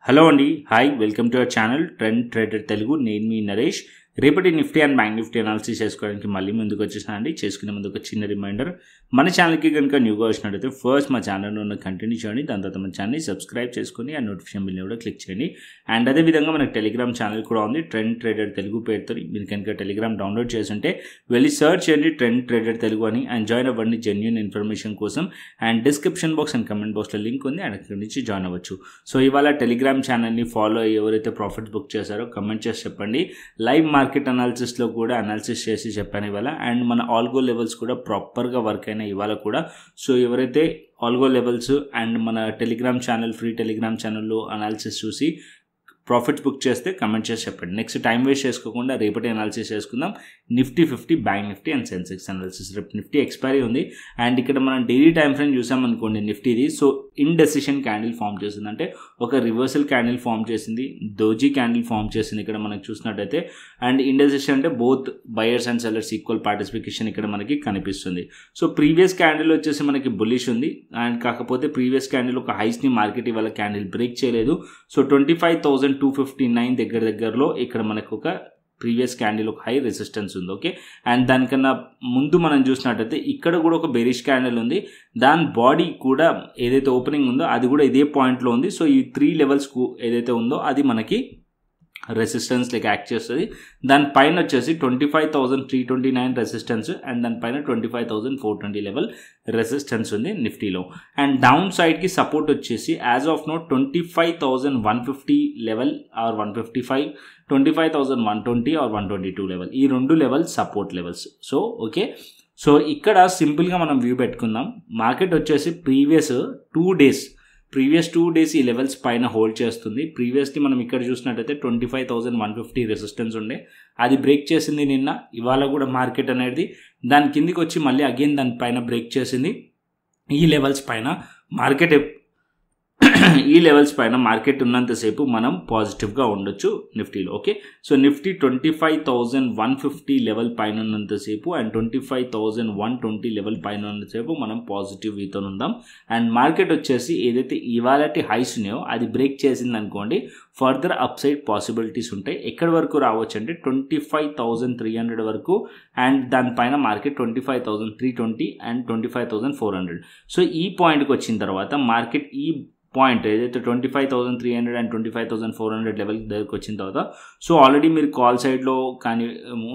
Hello అండి, hi, welcome to our channel trend trader Telugu. నేను మీ నరేష్. రేపటి Nifty and bank Nifty analysis చేసుకోవడానికి మళ్ళీ ముందుకు వచ్చేసాను అండి. చేసుకునే ముందు ఒక చిన్న రిమైండర్, మన ఛానల్కి కనుక న్యూగా వచ్చినట్టయితే ఫస్ట్ మా ఛానల్ ఉన్న కంటిన్యూ చేయండి, దాని తర్వాత మన ఛానల్ని సబ్స్క్రైబ్ చేసుకొని ఆ నోటిఫికేషన్ బిల్ని కూడా క్లిక్ చేయండి. అండ్ అదేవిధంగా మనకు టెలిగ్రామ్ ఛానల్ కూడా ఉంది, ట్రెండ్ ట్రేడర్ తెలుగు పేరుతో. మీరు కనుక టెలిగ్రామ్ డౌన్లోడ్ చేస్తుంటే వెళ్ళి సర్చ్ చేయండి ట్రెండ్ ట్రేడర్ తెలుగు అని, అండ్ జాయిన్ అవ్వండి జెన్యూన్ ఇన్ఫర్మేషన్ కోసం. And description box and comment బాక్స్లో లింక్ ఉంది, అండ్ అక్కడి నుంచి జాయిన్ అవ్వచ్చు. సో ఇవాళ టెలిగ్రామ్ ఛానల్ని ఫాలో అయ్యి ఎవరైతే ప్రాఫిట్స్ బుక్ చేశారో కమెంట్ చేసి చెప్పండి. లైవ్ మార్కెట్ అనాలిసిస్లో కూడా అనాలిసిస్ చేసి చెప్పాను ఇవాళ. అండ్ మన ఆల్గో లెవెల్స్ కూడా ప్రాపర్గా వర్క్ అయినా ఇవాళ కూడా. సో ఎవరైతే ఆల్గో లెవెల్స్ అండ్ మన టెలిగ్రామ్ ఛానల్, ఫ్రీ టెలిగ్రామ్ ఛానల్లో అనాలిసిస్ చూసి ప్రాఫిట్స్ బుక్ చేస్తే కమెంట్ చేసి చెప్పండి. నెక్స్ట్ టైం వేస్ట్ చేసుకోకుండా రేపటి అనాలిసిస్ చేసుకుందాం. Nifty 50, bank Nifty and Sensex analysis. రేపు నిఫ్టీ ఎక్స్పైరీ ఉంది. అండ్ ఇక్కడ మనం డైలీ టైం ఫ్రేమ్ చూసామనుకోండి నిఫ్టీది. సో ఇండెసిషన్ క్యాండిల్ ఫామ్ చేసింది, అంటే ఒక రివర్సల్ క్యాండిల్ ఫామ్ చేసింది, దోజీ క్యాండిల్ ఫామ్ చేసింది ఇక్కడ మనకు చూసినట్టయితే. అండ్ ఇండెసిషన్ అంటే both buyers and sellers equal participation ఇక్కడ మనకి కనిపిస్తుంది. సో ప్రీవియస్ క్యాండిల్ వచ్చేసి మనకి బుల్లిష్ ఉంది, అండ్ కాకపోతే ప్రీవియస్ క్యాండిల్ ఒక హైస్ని మార్కెట్ ఇవాళ క్యాండిల్ బ్రేక్ చేయలేదు. సో 25,259 దగ్గరలో ఇక్కడ మనకు ఒక ప్రీవియస్ క్యాండిల్ ఒక హై రెసిస్టెన్స్ ఉంది. ఓకే, అండ్ దానికన్నా ముందు మనం చూసినట్టయితే ఇక్కడ కూడా ఒక బెరిష్ క్యాండిల్ ఉంది, దాని బాడీ కూడా ఏదైతే ఓపెనింగ్ ఉందో అది కూడా ఇదే పాయింట్లో ఉంది. సో ఈ 3 లెవెల్స్కు ఏదైతే ఉందో అది మనకి రెసిస్టెన్స్ లెక్క యాక్ట్ చేస్తుంది. దానిపైన వచ్చేసి 25,329 రెసిస్టెన్స్, అండ్ దానిపైన 25,420 లెవెల్ రెసిస్టెన్స్ ఉంది నిఫ్టీలో. అండ్ డౌన్ సైడ్కి సపోర్ట్ వచ్చేసి as of now 25,150 level or 155, 25,120 or 122 level. ఈ 2 level support levels. So okay, so ఇక్కడ సింపుల్గా మనం వ్యూ పెట్టుకుందాం. మార్కెట్ వచ్చేసి ప్రీవియస్ 2 డేస్ ఈ లెవెల్స్ పైన హోల్డ్ చేస్తుంది. ప్రీవియస్లీ మనం ఇక్కడ చూసినట్టయితే 25,150 రెసిస్టెన్స్ ఉండే, అది బ్రేక్ చేసింది నిన్న. ఇవాళ కూడా మార్కెట్ అనేది దాని కిందికి వచ్చి మళ్ళీ అగైన్ దాని పైన బ్రేక్ చేసింది. ఈ లెవెల్స్ పైన మార్కెట్ ఉన్నంతసేపు మనం పాజిటివ్గా ఉండొచ్చు నిఫ్టీలో. ఓకే, సో నిఫ్టీ 25,150 లెవెల్ పైన ఉన్నంతసేపు అండ్ 25,120 లెవెల్ పైన ఉన్నంతసేపు మనం పాజిటివ్ వీతో ఉందాం. అండ్ మార్కెట్ వచ్చేసి ఏదైతే ఇవాళటి హైస్ ఉన్నాయో అది బ్రేక్ చేసింది అనుకోండి, ఫర్దర్ అప్ సైడ్ పాసిబిలిటీస్ ఉంటాయి. ఎక్కడి వరకు రావచ్చు అంటే 25,300 వరకు, అండ్ దానిపైన మార్కెట్ 25,320 అండ్ 25,400. సో ఈ పాయింట్కి వచ్చిన తర్వాత మార్కెట్ ఈ పాయింట్ ఏదైతే 25,300 అండ్ 25,400 లెవెల్ దగ్గరికి వచ్చిన తర్వాత, సో ఆల్రెడీ మీరు కాల్ సైడ్లో కానీ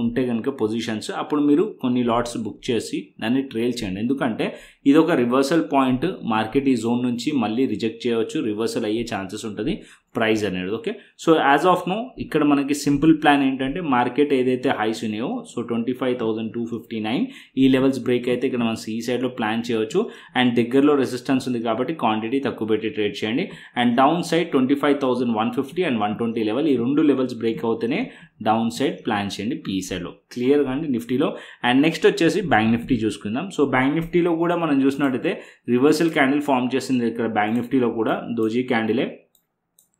ఉంటే కనుక పొజిషన్స్, అప్పుడు మీరు కొన్ని లాట్స్ బుక్ చేసి దాన్ని ట్రేల్ చేయండి. ఎందుకంటే ఇది ఒక రివర్సల్ పాయింట్, మార్కెట్ ఈ జోన్ నుంచి మళ్ళీ రిజెక్ట్ చేయవచ్చు, రివర్సల్ అయ్యే ఛాన్సెస్ ఉంటుంది ప్రైస్ అనేది. Okay, so as of now ఇక్కడ మనకి సింపుల్ ప్లాన్ ఏంటంటే మార్కెట్ ఏదైతే హైస్ ఉన్నాయో, సో 25,259 ఈ లెవెల్స్ బ్రేక్ అయితే ఇక్కడ మనం ఈ సైడ్లో ప్లాన్ చేయవచ్చు. అండ్ దగ్గరలో రెసిస్టెన్స్ ఉంది కాబట్టి క్వాంటిటీ తక్కువ పెట్టి ట్రేడ్ చేయండి. And down side 25,150 and 120 level, ఈ 2 లెవెల్స్ బ్రేక్ అవుతేనే డౌన్ సైడ్ ప్లాన్ చేయండి పీ సైడ్లో. క్లియర్గా అండి నిఫ్టీలో. అండ్ నెక్స్ట్ వచ్చేసి బ్యాంక్ నిఫ్టీ చూసుకుందాం. సో బ్యాంక్ నిఫ్టీలో కూడా మనం చూసినట్టయితే రివర్సల్ క్యాండిల్ ఫామ్ చేసింది ఇక్కడ బ్యాంక్ నిఫ్టీలో కూడా, దోజీ క్యాండిలే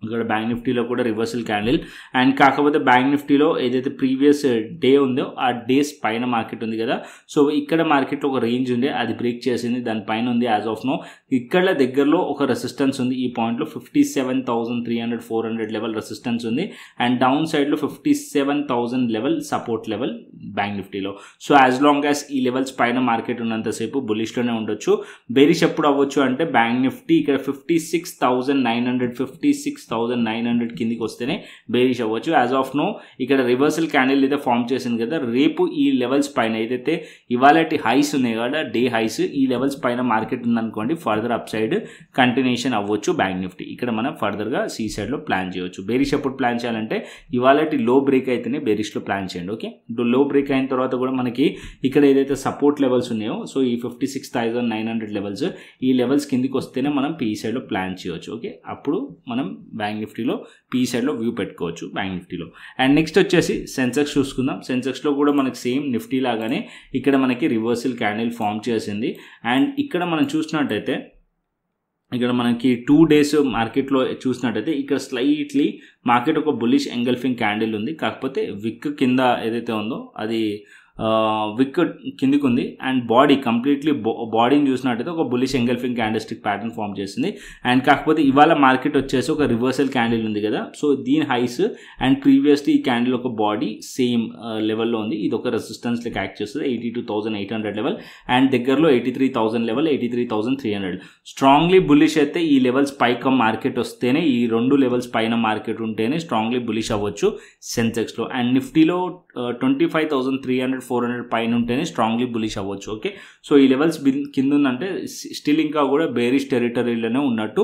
ఇక్కడ బ్యాంక్ నిఫ్టీలో కూడా రివర్సల్ క్యాండిల్. అండ్ కాకపోతే బ్యాంక్ నిఫ్టీలో ఏదైతే ప్రీవియస్ డే ఉందో ఆ డేస్ పైన మార్కెట్ ఉంది కదా, సో ఇక్కడ మార్కెట్లో ఒక రేంజ్ ఉంది, అది బ్రేక్ చేసింది, దానిపైన ఉంది యాజ్ ఆఫ్ నో. ఇక్కడ దగ్గరలో ఒక రెసిస్టెన్స్ ఉంది, ఈ పాయింట్లో 57,300, 400 లెవెల్ రెసిస్టెన్స్ ఉంది. అండ్ డౌన్ సైడ్లో 57,000 లెవెల్ సపోర్ట్ లెవెల్ బ్యాంక్ నిఫ్టీలో. సో యాజ్ లాంగ్ యాజ్ ఈ లెవెల్స్ పైన మార్కెట్ ఉన్నంతసేపు బులిష్లోనే ఉండొచ్చు. బేరిష్ ఎప్పుడు అవ్వచ్చు అంటే బ్యాంక్ నిఫ్టీ ఇక్కడ 56,900, 56,900 కిందికి వస్తేనే బేరిష్ అవ్వచ్చు. యాజ్ ఆఫ్ నో ఇక్కడ రివర్సల్ క్యాండిల్ అయితే ఫామ్ చేసింది కదా, రేపు ఈ లెవెల్స్ పైన ఏదైతే ఇవాళటి హైస్ ఉన్నాయి కదా, డే హైస్, ఈ లెవెల్స్ పైన మార్కెట్ ఉందనుకోండి, ఫర్దర్ అప్ సైడ్ కంటిన్యూషన్ అవ్వచ్చు బ్యాంక్ నిఫ్టీ. ఇక్కడ మనం ఫర్దర్గా సి సైడ్లో ప్లాన్ చేయవచ్చు. బేరిష్ ఎప్పుడు ప్లాన్ చేయాలంటే ఇవాళటి లో బ్రేక్ అయితేనే బేరిష్లో ప్లాన్ చేయండి. ఓకే, లో బ్రేక్ అయిన తర్వాత కూడా మనకి ఇక్కడ ఏదైతే సపోర్ట్ లెవెల్స్ ఉన్నాయో, సో ఈ 56,900 లెవెల్స్, ఈ లెవెల్స్ కిందికి వస్తేనే మనం పీ సైడ్లో ప్లాన్ చేయవచ్చు. ఓకే, అప్పుడు మనం బ్యాంక్ నిఫ్టీలో పీ సైడ్లో వ్యూ పెట్టుకోవచ్చు బ్యాంక్ నిఫ్టీలో. అండ్ నెక్స్ట్ వచ్చేసి సెన్సెక్స్ చూసుకుందాం. సెన్సెక్స్లో కూడా మనకి సేమ్ నిఫ్టీ లాగానే ఇక్కడ మనకి రివర్సల్ క్యాండిల్ ఫామ్ చేసింది. అండ్ ఇక్కడ మనం చూసినట్టయితే ఇక్కడ మనకి 2 డేస్ మార్కెట్లో చూసినట్టయితే ఇక్కడ స్లైట్లీ మార్కెట్ ఒక బుల్లిష్ ఎంగల్ఫింగ్ క్యాండిల్ ఉంది, కాకపోతే విక్ కింద ఏదైతే ఉందో అది విక్ కిందికి ఉంది అండ్ బాడీ కంప్లీట్లీ బాడీని చూసినట్టయితే ఒక bullish engulfing candlestick pattern form చేసింది. అండ్ కాకపోతే ఇవాళ మార్కెట్ వచ్చేసి ఒక రివర్సల్ క్యాండిల్ ఉంది కదా, సో దీని హైస్ అండ్ ప్రీవియస్లీ ఈ క్యాండిల్ ఒక బాడీ సేమ్ లెవెల్లో ఉంది. ఇది ఒక రెసిస్టెన్స్ లెక్క యాక్ట్ చేస్తుంది 82,800 లెవెల్ అండ్ దగ్గరలో 83,000 లెవెల్ 83,300. స్ట్రాంగ్లీ బుల్లిష్ అయితే ఈ లెవెల్స్ పైకి మార్కెట్ వస్తేనే, ఈ రెండు లెవెల్స్ పైన మార్కెట్ ఉంటేనే స్ట్రాంగ్లీ బుల్లిష్ అవ్వచ్చు సెన్సెక్స్లో. అండ్ నిఫ్టీలో 25,300 400 పైన ఉంటేనే స్ట్రాంగ్లీ బులిష్ అవ్వచ్చు. ఓకే, సో ఈ లెవెల్స్ కింద ఉందంటే స్టిల్ ఇంకా కూడా బేరిష్ టెరిటరీలోనే ఉన్నట్టు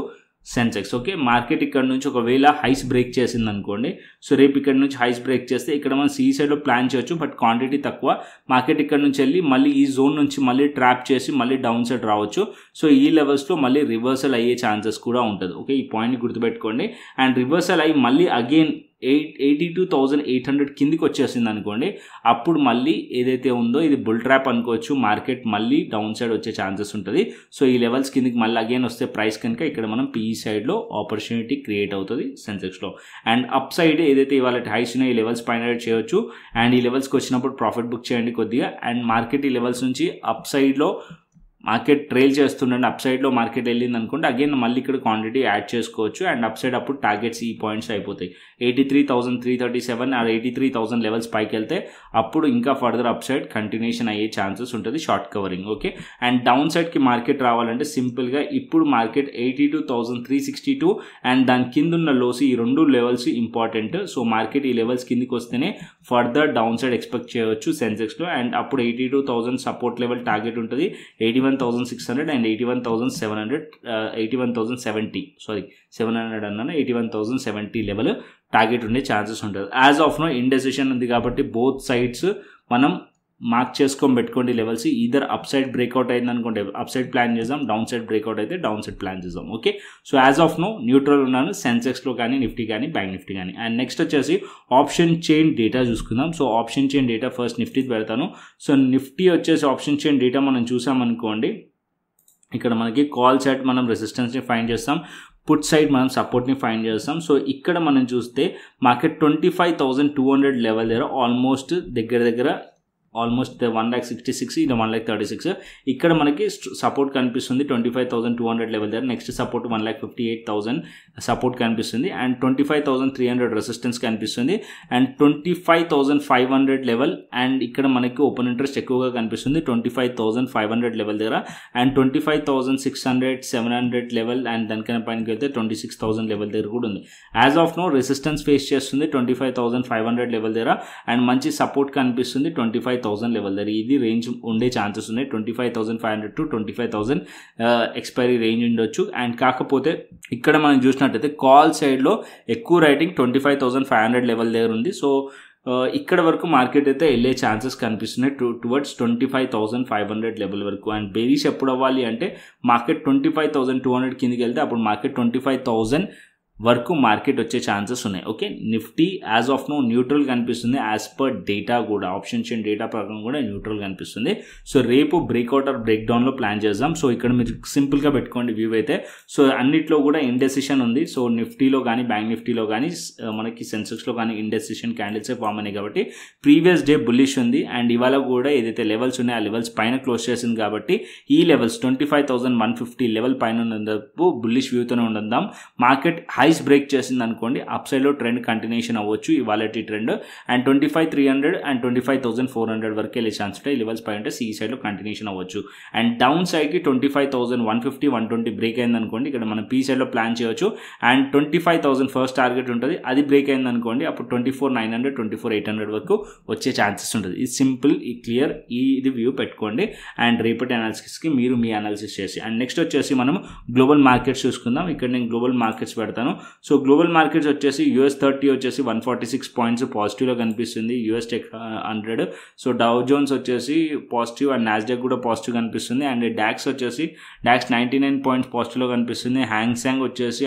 సెన్సెక్స్. ఓకే, మార్కెట్ ఇక్కడ నుంచి ఒకవేళ హైస్ బ్రేక్ చేసింది అనుకోండి, సో రేపు ఇక్కడ నుంచి హైస్ బ్రేక్ చేస్తే ఇక్కడ మనం సీ సైడ్లో ప్లాన్ చేయొచ్చు, బట్ క్వాంటిటీ తక్కువ. మార్కెట్ ఇక్కడ నుంచి వెళ్ళి మళ్ళీ ఈ జోన్ నుంచి మళ్ళీ ట్రాప్ చేసి మళ్ళీ డౌన్ సైడ్ రావచ్చు. సో ఈ లెవెల్స్లో మళ్ళీ రివర్సల్ అయ్యే ఛాన్సెస్ కూడా ఉంటుంది. ఓకే, ఈ పాయింట్ని గుర్తుపెట్టుకోండి. అండ్ రివర్సల్ అయ్యి మళ్ళీ అగైన్ 82,800 కిందికి వచ్చేసింది అనుకోండి, అప్పుడు మళ్ళీ ఏదైతే ఉందో ఇది బుల్ ట్రాప్ అనుకోవచ్చు, మార్కెట్ మళ్ళీ డౌన్ సైడ్ వచ్చే ఛాన్సెస్ ఉంటుంది. సో ఈ లెవెల్స్ కిందికి మళ్ళీ అగైన్ వస్తే ప్రైస్ కనుక ఇక్కడ మనం పీఈ సైడ్లో ఆపర్చునిటీ క్రియేట్ అవుతుంది సెన్సెక్స్లో. అండ్ అప్ సైడ్ ఏదైతే ఇవాళ హైస్ ఉన్నాయో ఈ లెవెల్స్ పైన చేయొచ్చు అండ్ ఈ లెవెల్స్కి వచ్చినప్పుడు ప్రాఫిట్ బుక్ చేయండి కొద్దిగా. అండ్ మార్కెట్ ఈ లెవెల్స్ నుంచి అప్ సైడ్లో మార్కెట్ ట్రైల్ చేస్తుండండి, అప్ సైడ్లో మార్కెట్ వెళ్ళింది అనుకుంటే అగైన్ మళ్ళీ ఇక్కడ క్వాంటిటీ యాడ్ చేసుకోవచ్చు అండ్ అప్ సైడ్ అప్పుడు టార్గెట్స్ ఈ పాయింట్స్ అయిపోతాయి. 83,337 ఆర్ 83,000 లెవెల్స్ పైకి వెళ్తే అప్పుడు ఇంకా ఫర్దర్ అప్ సైడ్ కంటిన్యూషన్ అయ్యే ఛాన్సెస్ ఉంటుంది short covering. Okay, and down సైడ్కి మార్కెట్ రావాలంటే సింపుల్గా ఇప్పుడు మార్కెట్ 82,362 అండ్ దాని కింద ఉన్న లోస్, ఈ రెండు లెవెల్స్ ఇంపార్టెంట్. సో మార్కెట్ ఈ లెవెల్స్ కిందికి వస్తేనే ఫర్దర్ డౌన్ సైడ్ ఎక్స్పెక్ట్ చేయవచ్చు సెన్సెక్స్లో. అండ్ అప్పుడు 82,000 సపోర్ట్ లెవెల్ టార్గెట్ ఉంటుంది, 81,600 అండ్ 81,700 81,070 700 అన్నాను 81,070 లెవెల్ టార్గెట్ ఉండే ఛాన్సెస్ ఉంటుంది. యాజ్ ఆఫ్ నో ఇండెసిషన్ ఉంది కాబట్టి బోత్ సైడ్స్ మనం మార్క్ చేసుకొని పెట్టుకోండి levels. Either up side breakout అయింది అనుకోండి అప్ సైడ్ ప్లాన్ చేద్దాం, డౌన్ సైడ్ బ్రేక్అవుట్ అయితే డౌన్ సైడ్ ప్లాన్ చేద్దాం. Okay, so as of now neutral ఉన్నాను సెన్సెక్స్లో కానీ నిఫ్టీ కానీ బ్యాంక్ నిఫ్టీ కానీ. అండ్ నెక్స్ట్ వచ్చేసి ఆప్షన్ చైన్ డేటా చూసుకుందాం. So option chain data first Nifty పెడతాను. సో నిఫ్టీ వచ్చేసి ఆప్షన్ చైన్ డేటా మనం చూసామనుకోండి, ఇక్కడ మనకి కాల్ సైడ్ మనం రెసిస్టెన్స్ని ఫైండ్ చేస్తాం, పుట్ సైడ్ మనం సపోర్ట్ని ఫైండ్ చేస్తాం. సో ఇక్కడ మనం చూస్తే మార్కెట్ 25,200 లెవెల్ దగ్గర ఆల్మోస్ట్ దగ్గర ఆల్మోస్ట్ 1,66 ఇది 1,36. ఇక్కడ మనకి సపోర్ట్ కనిపిస్తుంది 25,200 లెవెల్ దగ్గర. నెక్స్ట్ సపోర్ట్ 1,58,000 సపోర్ట్ కనిపిస్తుంది అండ్ 25,300 రెసిస్టెన్స్ కనిపిస్తుంది అండ్ 25,500 లెవెల్. అండ్ ఇక్కడ మనకి ఓపెన్ ఇంట్రెస్ట్ ఎక్కువగా కనిపిస్తుంది 25,500 లెవెల్ దగ్గర అండ్ 25,600 700 లెవెల్ అండ్ దానికన్నా పైనకి వెళ్తే 26,000 లెవెల్ దగ్గర కూడా ఉంది. As of now resistance face చేస్తుంది 25,500 లెవెల్ దగ్గర అండ్ మంచి సపోర్ట్ కనిపిస్తుంది 25,000 లెవెల్ దగ్గర. ఇది రేంజ్ ఉండే ఛాన్సెస్ ఉన్నాయి, 25,500 to 25,000 ఎక్స్పైరీ రేంజ్ ఉండొచ్చు. అండ్ కాకపోతే ఇక్కడ మనం చూసినట్టయితే కాల్ సైడ్లో ఎక్కువ రైటింగ్ 25,500 లెవెల్ దగ్గర ఉంది. సో ఇక్కడ వరకు మార్కెట్ అయితే వెళ్ళే ఛాన్సెస్ కనిపిస్తున్నాయి టువర్డ్స్ 25,500 లెవెల్ వరకు. అండ్ బేరీష్ ఎప్పుడు అవ్వాలి అంటే మార్కెట్ 25,200 కిందికి వెళ్తే అప్పుడు మార్కెట్ 25,000 వరకు మార్కెట్ వచ్చే ఛాన్సెస్ ఉన్నాయి. Okay, Nifty as of now neutral కనిపిస్తుంది యాజ్ పర్ డేటా కూడా, ఆప్షన్ చైన్ డేటా ప్రకారం కూడా న్యూట్రల్ కనిపిస్తుంది. సో రేపు బ్రేక్అవుట్ ఆర్ బ్రేక్ డౌన్లో ప్లాన్ చేద్దాం. సో ఇక్కడ మీరు సింపుల్గా పెట్టుకోండి వ్యూ అయితే. సో అన్నిట్లో కూడా ఇండెసిషన్ ఉంది. సో నిఫ్టీలో కానీ బ్యాంక్ నిఫ్టీలో కానీ మనకి సెన్సెక్స్లో కానీ ఇండెసిషన్ క్యాండిల్సే ఫామ్ అయినాయి కాబట్టి ప్రీవియస్ డే బుల్లిష్ ఉంది అండ్ ఇవాళ కూడా ఏదైతే లెవెల్స్ ఉన్నాయో ఆ లెవెల్స్ పైన క్లోజ్ చేసింది కాబట్టి ఈ లెవెల్స్ 25,150 లెవెల్ పైన ఉన్నందుకు బుల్లిష్ వ్యూతోనే ఉందాం. మార్కెట్ హైస్ బ్రేక్ చేసింది అనుకోండి అప్ సైడ్లో ట్రెండ్ కంటిన్యూషన్ అవ్వచ్చు ఇవాళటి ట్రెండ్ అండ్ 25,300 అండ్ 25,400 వరకు వెళ్ళే ఛాన్స్ ఉంటాయి. లెవెల్స్ పై ఉంటే సి సైడ్లో కంటిన్యూషన్ అవ్వచ్చు. అండ్ డౌన్ సైడ్కి 25,150 120 బ్రేక్ అయింది అనుకోండి ఇక్కడ మనం పీ సైడ్లో ప్లాన్ చేయవచ్చు అండ్ 25,000 ఫస్ట్ టార్గెట్ ఉంటుంది, అది బ్రేక్ అయింది అనుకోండి అప్పుడు 24,900 24,800 వరకు వచ్చే ఛాన్సెస్ ఉంటుంది. ఇది సింపుల్, ఈ క్లియర్, ఇది వ్యూ పెట్టుకోండి అండ్ రేపటి అనాలిసిస్కి మీరు మీ అనాలిసిస్ చేసి. అండ్ నెక్స్ట్ వచ్చేసి మనం గ్లోబల్ మార్కెట్స్ చూసుకుందాం. ఇక్కడ నేను గ్లోబల్ మార్కెట్స్ పెడతాను. సో గ్లోబల్ మార్కెట్స్ వచ్చేసి US30 వచ్చేసి 146 పాయింట్స్ పాజిటివ్లో కనిపిస్తుంది, US Tech 100. So Dow Jones వచ్చేసి పాజిటివ్ అండ్ నాస్డాక్ కూడా పాజిటివ్ కనిపిస్తుంది అండ్ డాక్స్ వచ్చేసి 99 పాయింట్స్ పాజిటివ్లో కనిపిస్తుంది. హ్యాంగ్సెంగ్ వచ్చేసి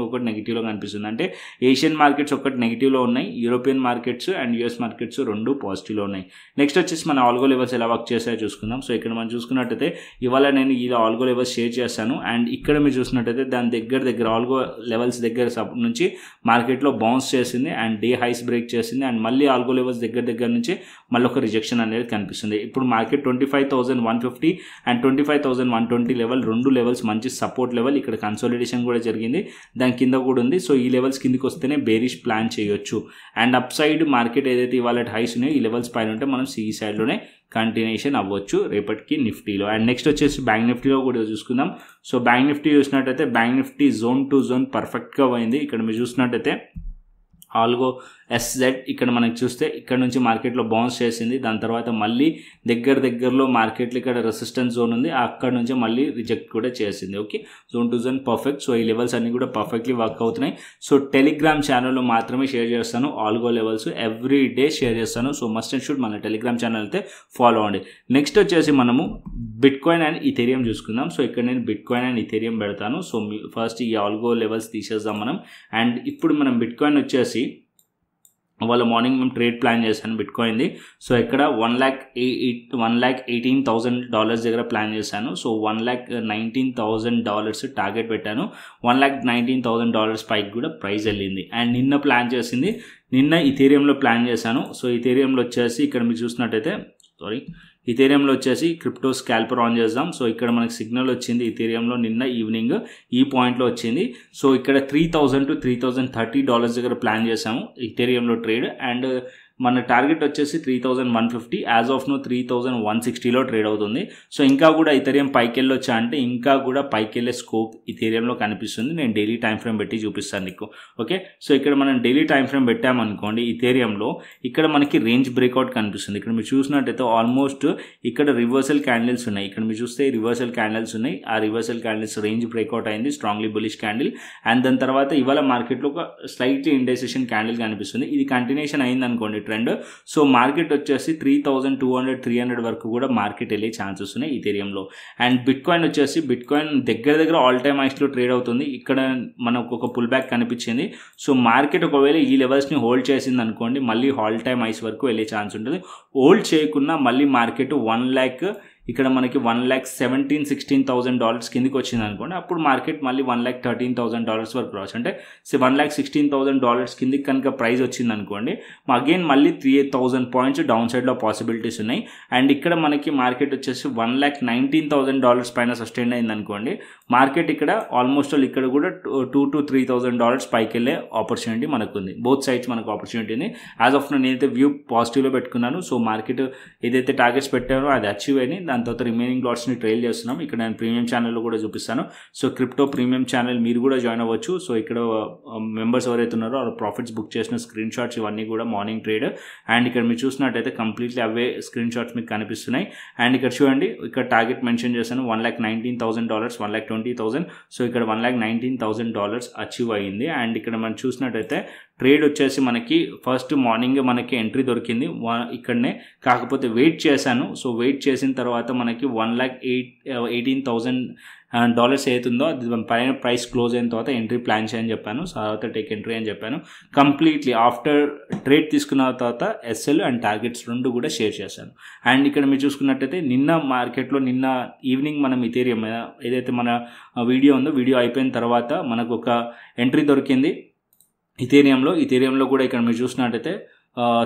ఒకటి నెగిటివ్లో కనిపిస్తుంది. అంటే ఏషియన్ మార్కెట్స్ ఒకటి నెగిటివ్లో ఉన్నాయి, European markets and US markets రెండు పాజిటివ్లో ఉన్నాయి. నెక్స్ట్ వచ్చేసి మన ఆల్గో లెవెల్స్ ఎలా వర్క్ చేస్తాయో చూసుకుందాం. సో ఇక్కడ మనం చూసుకున్నట్టయితే ఇవాళ నేను ఇలా ఆల్గో లెవెల్స్ షేర్ చేస్తాను అండ్ ఇక్కడ మీరు చూసినట్టయితే దాని దగ్గర ఆల్గో లెవెల్స్ దగ్గర దగ్గర నుంచి మార్కెట్లో బౌన్స్ చేసింది అండ్ డే హైస్ బ్రేక్ చేసింది అండ్ మళ్ళీ ఆల్గో లెవెల్స్ దగ్గర నుంచి మళ్ళీ ఒక రిజెక్షన్ అనేది కనిపిస్తుంది. ఇప్పుడు మార్కెట్ 25,150 అండ్ 25,120 లెవెల్, రెండు లెవెల్స్ మంచి సపోర్ట్ లెవెల్. ఇక్కడ కన్సాలిడేషన్ కూడా జరిగింది, దాని కింద కూడా ఉంది. సో ఈ లెవెల్స్ కిందకి వస్తేనే బేరిష్ ప్లాన్ చేయొచ్చు. అండ్ అప్ సైడ్ మార్కెట్ ఏదైతే ఇవాళ హైస్ ఉన్నాయో ఈ లెవెల్స్ పైన ఉంటే మనం సిఈ సైడ్లోనే కంటిన్యూషన్ అవ్వచ్చు రేపటికి నిఫ్టీలో. అండ్ నెక్స్ట్ వచ్చేసి బ్యాంక్ నిఫ్టీలో కూడా చూసుకుందాం. సో బ్యాంక్ నిఫ్టీ చూసినట్టయితే bank Nifty zone to zone పర్ఫెక్ట్గా పోయింది. ఇక్కడ మీరు చూసినట్టయితే ఆల్గో ఎస్జెడ్ ఇక్కడ మనకి చూస్తే ఇక్కడ నుంచి మార్కెట్లో బౌన్స్ చేసింది, దాని తర్వాత మళ్ళీ దగ్గరలో మార్కెట్లో ఇక్కడ రెసిస్టెన్స్ జోన్ ఉంది, అక్కడ నుంచి మళ్ళీ రిజెక్ట్ కూడా చేసింది. Okay, zone to zone perfect. So ఈ లెవెల్స్ అన్ని కూడా పర్ఫెక్ట్లీ వర్క్ అవుతున్నాయి. సో టెలిగ్రామ్ ఛానల్లో మాత్రమే షేర్ చేస్తాను algo levels, every day share చేస్తాను. సో మస్ట్ అండ్ షుడ్ మన టెలిగ్రామ్ ఛానల్ అయితే ఫాలో అవ్వండి. నెక్స్ట్ వచ్చేసి మనము బిట్కాయిన్ అండ్ ఇథేరియం చూసుకుందాం. సో ఇక్కడ నేను బిట్కాయిన్ అండ్ ఇథేరియం పెడతాను. సో ఫస్ట్ ఈ ఆల్గో లెవెల్స్ తీసేద్దాం మనం. అండ్ ఇప్పుడు మనం బిట్కాయిన్ వచ్చేసి వాళ్ళ మార్నింగ్ మేము ట్రేడ్ ప్లాన్ చేశాను బిట్కాయిన్ది. సో ఇక్కడ $1,18,000 దగ్గర ప్లాన్ చేశాను. సో $1,19,000 టార్గెట్ పెట్టాను. $1,19,000 పైకి కూడా ప్రైస్ వెళ్ళింది. అండ్ నిన్న ప్లాన్ చేసింది, నిన్న ఇథేరియంలో ప్లాన్ చేశాను. సో ఇథేరియంలో వచ్చేసి ఇక్కడ మీరు చూసినట్టయితే ఇథేరియంలో వచ్చేసి క్రిప్టో స్కాల్పర్ ఆన్ చేద్దాం. సో ఇక్కడ మనకి సిగ్నల్ వచ్చింది ఇథేరియంలో నిన్న ఈవినింగ్ ఈ పాయింట్లో వచ్చింది. సో ఇక్కడ $3,000 to $3,030 దగ్గర ప్లాన్ చేసాము ఇథేరియంలో ట్రేడ్. అండ్ మన టార్గెట్ వచ్చేసి 3,150, యాజ్ ఆఫ్ నో 3,160లో ట్రేడ్ అవుతుంది. సో ఇంకా కూడా ఇథేరియం పైకి వెళ్ళొచ్చా అంటే ఇంకా కూడా పైకి వెళ్ళే స్కోప్ ఇథేరియంలో కనిపిస్తుంది. నేను డైలీ టైం ఫ్రేమ్ పెట్టి చూపిస్తాను నీకు. ఓకే, సో ఇక్కడ మనం డైలీ టైం ఫ్రేమ్ పెట్టామనుకోండి ఇథేరియంలో, ఇక్కడ మనకి రేంజ్ బ్రేక్అవుట్ కనిపిస్తుంది. ఇక్కడ మీరు చూసినట్టయితే ఆల్మోస్ట్ ఇక్కడ రివర్సల్ క్యాండిల్స్ ఉన్నాయి. ఇక్కడ మీరు చూస్తే రివర్సల్ క్యాండిల్స్ ఉన్నాయి. ఆ రివర్సల్ క్యాండిల్స్ రేంజ్ బ్రేక్అవుట్ అయింది, స్ట్రాంగ్లీ బులిష్ క్యాండిల్. అండ్ దాని తర్వాత ఇవాళ మార్కెట్లో ఒక స్లైట్లీ ఇండెసిషన్ క్యాండిల్ కనిపిస్తుంది. ఇది కంటిన్యూషన్ అయింది అనుకోండి ట్రెండ్. సో మార్కెట్ వచ్చేసి 3,200, 300 వరకు కూడా మార్కెట్ వెళ్ళే ఛాన్సెస్ ఉన్నాయి ఇథేరియంలో. అండ్ బిట్కాయిన్ వచ్చేసి బిట్కాయిన్ దగ్గర ఆల్ టైమ్ హైస్లో ట్రేడ్ అవుతుంది. ఇక్కడ మనకు ఒక పుల్ బ్యాక్ కనిపించింది. సో మార్కెట్ ఒకవేళ ఈ లెవెల్స్ని హోల్డ్ చేసింది అనుకోండి మళ్ళీ ఆల్ టైమ్ హైస్ వరకు వెళ్ళే ఛాన్స్ ఉంటుంది. హోల్డ్ చేయకుండా మళ్ళీ మార్కెట్ 1 lakh ఇక్కడ మనకి $1,16,000 కిందికి వచ్చింది అనుకోండి, అప్పుడు మార్కెట్ మళ్ళీ $1,13,000 వరకు రావచ్చు. అంటే $1,16,000 కిందికి కనుక ప్రైస్ వచ్చింది అనుకోండి, అగైన్ మళ్ళీ 3,000 పాయింట్స్ డౌన్ సైడ్లో పాసిబిలిటీస్ ఉన్నాయి. అండ్ ఇక్కడ మనకి మార్కెట్ వచ్చేసి $1,19,000 పైన సస్టైన్ అయింది అనుకోండి, మార్కెట్ ఇక్కడ ఆల్మోస్ట్ ఇక్కడ కూడా $2,000 to $3,000 పైకి వెళ్ళే ఆపర్చునిటీ మనకు ఉంది. బోత్ సైడ్స్ మనకు ఆపర్చునిటీ ఉంది. యాజ్ ఆఫ్ నేనైతే వ్యూ పాజిటివ్లో పెట్టుకున్నాను. సో మార్కెట్ ఏదైతే టార్గెట్స్ పెట్టారో అది అచీవ్ అయినాయి. దాని తర్వాత రిమైనింగ్ లాట్స్ని ట్రైల్ చేస్తున్నాం. ఇక్కడ నేను ప్రీమియం ఛానల్లో కూడా చూపిస్తాను. సో క్రిప్టో ప్రీమియం ఛానల్ మీరు కూడా జాయిన్ అవ్వచ్చు. సో ఇక్కడ మెంబర్స్ ఎవరైతే ఉన్నారో వాళ్ళు ప్రాఫిట్స్ బుక్ చేసిన స్క్రీన్ షాట్స్ ఇవన్నీ కూడా మార్నింగ్ ట్రేడ్. అండ్ ఇక్కడ మీరు చూసినట్టయితే కంప్లీట్లీ అవే స్క్రీన్ షాట్స్ మీకు కనిపిస్తున్నాయి. అండ్ ఇక్కడ చూడండి, ఇక్కడ టార్గెట్ మెన్షన్ చేశాను $1,19,000, $1,20,000. సో ఇక్కడ $1,19,000 అచీవ్ అయ్యింది. అండ్ ఇక్కడ మనం చూసినట్టయితే ట్రేడ్ వచ్చేసి మనకి ఫస్ట్ మార్నింగ్ మనకి ఎంట్రీ దొరికింది ఇక్కడనే, కాకపోతే వెయిట్ చేశాను. సో వెయిట్ చేసిన తర్వాత మనకి $1,18,000 అవుతుందో అది పైన ప్రైస్ క్లోజ్ అయిన తర్వాత ఎంట్రీ ప్లాన్ చేయని చెప్పాను. సో తర్వాత టేక్ ఎంట్రీ అని చెప్పాను. కంప్లీట్లీ ఆఫ్టర్ ట్రేడ్ తీసుకున్న తర్వాత ఎస్ఎల్ అండ్ టార్గెట్స్ రెండు కూడా షేర్ చేశాను. అండ్ ఇక్కడ మీరు చూసుకున్నట్టయితే నిన్న మార్కెట్లో నిన్న ఈవినింగ్ మనం ఇథేరియం ఏదైతే మన వీడియో ఉందో వీడియో అయిపోయిన తర్వాత మనకు ఒక ఎంట్రీ దొరికింది ఇథేరియంలో కూడా ఇక్కడ మీరు చూసినట్టయితే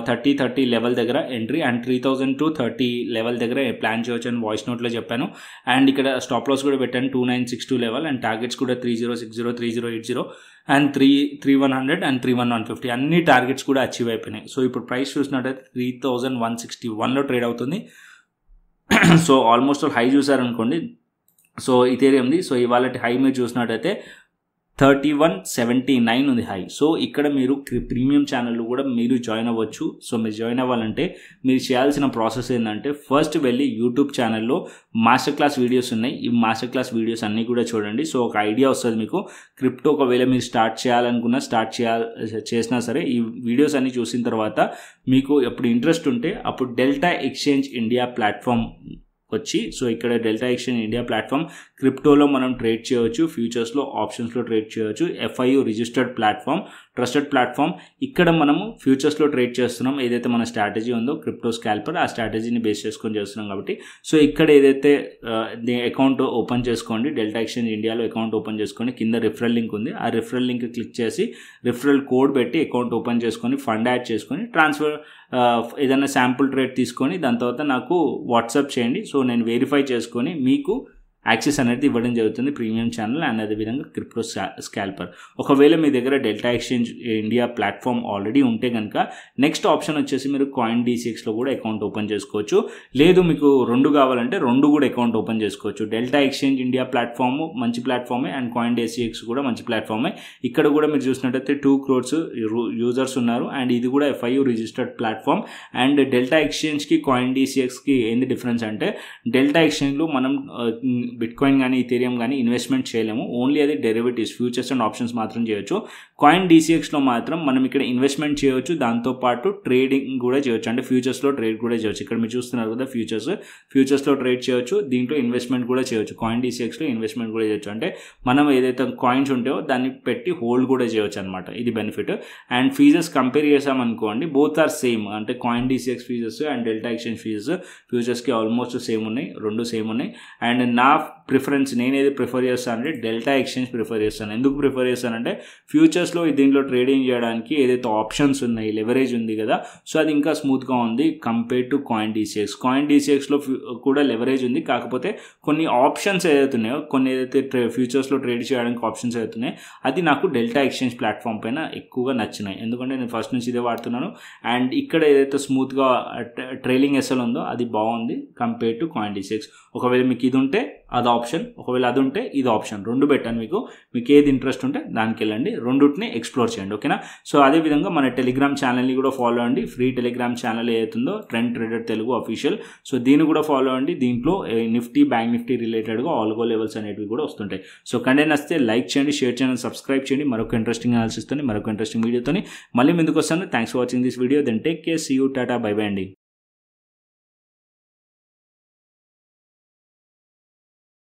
30 లెవెల్ దగ్గర ఎంట్రీ అండ్ 3,000 to 30 లెవెల్ దగ్గర ప్లాన్ చేయవచ్చు అని వాయిస్ నోట్లో చెప్పాను. అండ్ ఇక్కడ స్టాప్ లాస్ కూడా పెట్టాను 2,962 లెవెల్ అండ్ టార్గెట్స్ కూడా 3,060, 3,080 అండ్ 3,100 అండ్ 3,150 అన్ని టార్గెట్స్ కూడా అచీవ్ అయిపోయినాయి. సో ఇప్పుడు ప్రైస్ చూసినట్టయితే 3,161లో ట్రేడ్ అవుతుంది. సో ఆల్మోస్ట్ హై చూసారనుకోండి సో ఇథేరియంది. సో ఇవాళ హై మీరు చూసినట్టయితే 3179 ఉంది హై. సో ఇక్కడ మీరు ప్రీమియం ఛానల్ కూడా మీరు జాయిన్ అవ్వచ్చు. సో మీరు జాయిన్ అవ్వాలంటే మీరు చేయాల్సిన ప్రాసెస్ ఏంటంటే ఫస్ట్ వెళ్ళి యూట్యూబ్ ఛానల్లో మాస్టర్ క్లాస్ వీడియోస్ ఉన్నాయి. ఈ మాస్టర్ క్లాస్ వీడియోస్ అన్నీ కూడా చూడండి. సో ఒక ఐడియా వస్తుంది మీకు. క్రిప్టో ఒకవేళ మీరు స్టార్ట్ చేయాలనుకున్నా చేసినా సరే ఈ వీడియోస్ అన్నీ చూసిన తర్వాత మీకు ఎప్పుడు ఇంట్రెస్ట్ ఉంటే అప్పుడు డెల్టా ఎక్స్చేంజ్ ఇండియా ప్లాట్ఫామ్ వచ్చి సో ఇక్కడ డెల్టా ఎక్స్చేంజ్ ఇండియా ప్లాట్ఫామ్ క్రిప్టోలో మనం ట్రేడ్ చేయవచ్చు, ఫ్యూచర్స్లో ఆప్షన్స్లో ట్రేడ్ చేయవచ్చు. FIU registered platform, trusted platform. ఇక్కడ మనము ఫ్యూచర్స్లో ట్రేడ్ చేస్తున్నాం, ఏదైతే మన స్ట్రాటజీ ఉందో క్రిప్టో స్కాల్పర్ ఆ స్ట్రాటజీని బేస్ చేసుకొని చేస్తున్నాం కాబట్టి సో ఇక్కడ ఏదైతే అకౌంట్ ఓపెన్ చేసుకోండి, డెల్టా ఎక్స్చేంజ్ ఇండియాలో అకౌంట్ ఓపెన్ చేసుకొని కింద రిఫరల్ లింక్ ఉంది, ఆ రిఫరల్ లింక్ క్లిక్ చేసి రిఫరల్ కోడ్ పెట్టి అకౌంట్ ఓపెన్ చేసుకొని ఫండ్ యాడ్ చేసుకొని ట్రాన్స్ఫర్ ఏదైనా శాంపుల్ ట్రేడ్ తీసుకొని దాని తర్వాత నాకు వాట్సాప్ చేయండి. సో నేను వెరిఫై చేసుకొని మీకు యాక్సెస్ అనేది ఇవ్వడం జరుగుతుంది, ప్రీమియం ఛానల్ అండ్ అదేవిధంగా క్రిప్టో స్కాల్పర్. ఒకవేళ మీ దగ్గర delta exchange India platform already ఉంటే కనుక నెక్స్ట్ ఆప్షన్ వచ్చేసి మీరు కాయిన్ DCXలో కూడా అకౌంట్ ఓపెన్ చేసుకోవచ్చు. లేదు మీకు రెండు కావాలంటే రెండు కూడా అకౌంట్ ఓపెన్ చేసుకోవచ్చు. డెల్టా ఎక్స్చేంజ్ ఇండియా ప్లాట్ఫామ్ మంచి ప్లాట్ఫామే అండ్ కాయిన్ DCX కూడా మంచి ప్లాట్ఫామే. ఇక్కడ కూడా మీరు చూసినట్టయితే 2 crores యూజర్స్ ఉన్నారు అండ్ ఇది కూడా FIU registered platform. And Delta ఎక్స్చేంజ్కి కాయిన్ DCXకి ఏంది డిఫరెన్స్ అంటే డెల్టా ఎక్స్చేంజ్లో మనం బిట్కాయిన్ కానీ ఇథీరియం కానీ ఇన్వెస్ట్మెంట్ చేయలేము, ఓన్లీ అది డెరివేటివ్స్ ఫ్యూచర్స్ అండ్ ఆప్షన్స్ మాత్రం చేయొచ్చు. కాయిన్ DCXలో మాత్రం మనం ఇక్కడ ఇన్వెస్ట్మెంట్ చేయొచ్చు, దాంతోపాటు ట్రేడింగ్ కూడా చేయొచ్చు, అంటే ఫ్యూచర్స్లో ట్రేడ్ కూడా చేయొచ్చు. ఇక్కడ మీరు చూస్తున్నారు కదా ఫ్యూచర్స్లో ట్రేడ్ చేయొచ్చు, దీంట్లో ఇన్వెస్ట్మెంట్ కూడా చేయొచ్చు. కాయిన్ DCXలో ఇన్వెస్ట్మెంట్ కూడా చేయొచ్చు, అంటే మనం ఏదైతే కాయిన్స్ ఉంటాయో దాన్ని పెట్టి హోల్డ్ కూడా చేయొచ్చు అనమాట, ఇది బెనిఫిట్. అండ్ ఫీజెస్ కంపేర్ చేసామనుకోండి బోత్ ఆర్ సేమ్, అంటే Coin DCX fees and Delta Exchange fees ఫ్యూచర్స్కి ఆల్మోస్ట్ సేమ్ ఉన్నాయి, రెండు సేమ్ ఉన్నాయి. అండ్ నా ప్రిఫరెన్స్ నేనేది ప్రిఫర్ చేస్తాను అంటే డెల్టా ఎక్స్చేంజ్ ప్రిఫర్ చేస్తాను. ఎందుకు ప్రిఫర్ చేస్తానంటే ఫ్యూచర్స్లో దీంట్లో ట్రేడింగ్ చేయడానికి ఏదైతే ఆప్షన్స్ ఉన్నాయి, లెవరేజ్ ఉంది కదా, సో అది ఇంకా స్మూత్గా ఉంది compare to Coin DCX. Coin DCXలో కూడా లెవరేజ్ ఉంది, కాకపోతే కొన్ని ఆప్షన్స్ ఏదైతున్నాయో కొన్ని ఏదైతే ఫ్యూచర్స్లో ట్రేడ్ చేయడానికి ఆప్షన్స్ అవుతున్నాయో అది నాకు డెల్టా ఎక్స్చేంజ్ ప్లాట్ఫామ్ పైన ఎక్కువగా నచ్చినాయి, ఎందుకంటే నేను ఫస్ట్ నుంచి ఇదే వాడుతున్నాను. అండ్ ఇక్కడ ఏదైతే స్మూత్గా ట్రైలింగ్ ఎస్ఎల్ ఉందో అది బాగుంది కంపేర్ టు కాయిన్ DCX. ఒకవేళ మీకు ఇది ఉంటే అది ఆప్షన్, ఒకవేళ అది ఉంటే ఇది ఆప్షన్, రెండు పెట్టాను మీకు ఏది ఇంట్రెస్ట్ ఉంటే దానికి వెళ్ళండి, రెండుటిని ఎక్స్ప్లోర్ చేయండి, ఓకేనా. సో అదేవిధంగా మన టెలిగ్రామ్ ఛానల్ని కూడా ఫాలో అండి, ఫ్రీ టెలిగ్రామ్ ఛానల్ ఏదైతుందో trend trader Telugu official, so దీన్ని కూడా ఫాలో అండి. దీంట్లో నిఫ్టీ బ్యాంక్ నిఫ్టీ రిలేటెడ్గా ఆల్గో లెవెల్స్ అనేవి కూడా వస్తుంటాయి. సో కంటెంట్ వస్తే లైక్ చేయండి, షేర్ చేయండి, సబ్స్క్రైబ్ చేయండి. మరొక ఇంట్రెస్టింగ్ అనాలిసిస్తో మరొక ఇంట్రెస్టింగ్ వీడియోతో మళ్ళీ ముందుకు వస్తాను. Thanks for watching this video. Then take care, see you, tata, bye bye అండి.